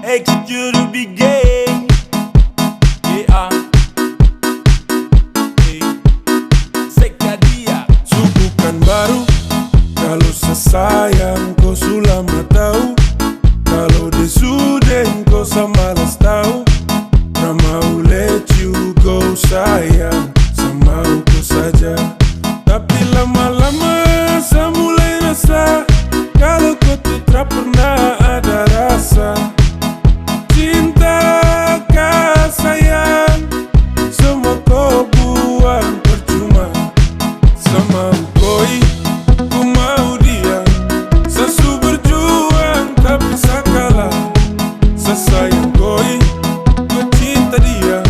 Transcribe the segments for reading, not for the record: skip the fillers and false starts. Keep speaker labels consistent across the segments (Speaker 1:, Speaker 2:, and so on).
Speaker 1: expect you to be gay. Yeah, Sekadia.
Speaker 2: Suku kan baru, kalau sesayang kau sulama tahu. Kalau desuden kau samalas tahu. Ramau let you go sayang, sama aku saja. Tapi lama-lama saya mulai rasa, kalau kau tidak pernah ada rasa. Cinta kau sayang, semua kau buang percuma. Sama koi, ku mau dia. Sesu berjuang tapi sakalah. Sesayang koi, ku cinta dia.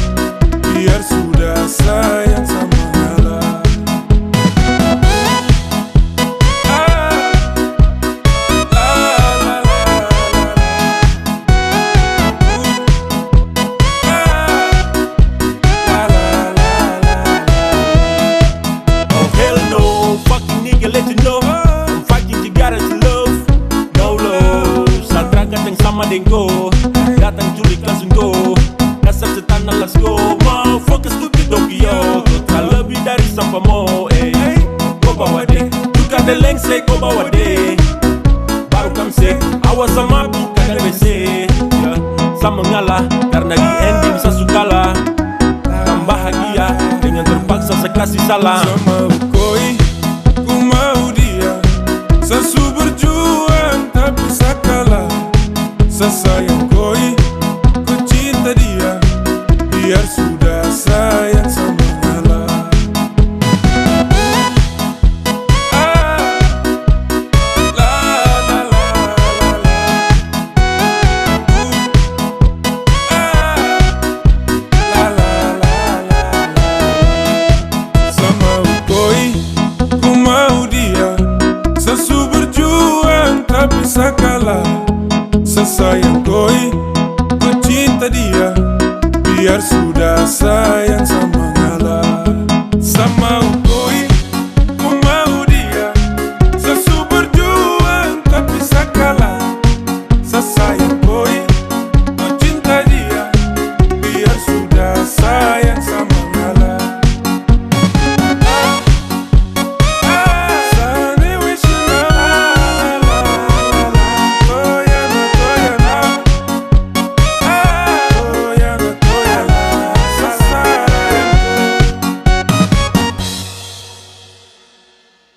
Speaker 2: Biar sudah sayang sama Allah.
Speaker 1: Oh hell no, fucking nigga let you know. I'm fighting together to love, no love. Sadrakan yang sama dengko, datang culik langsung go. Kasar setanah let's go, motherfucker stupid Tokyo. Kau tak lebih dari sampah mo, kau bawa deh, juga ada lengse kau bawa deh. Baru kamse, awas sama aku kadang WC ya. Sama ngalah, karena di ending saya sukalah. Kan bahagia, dengan terpaksa saya kasih salam.
Speaker 2: Sama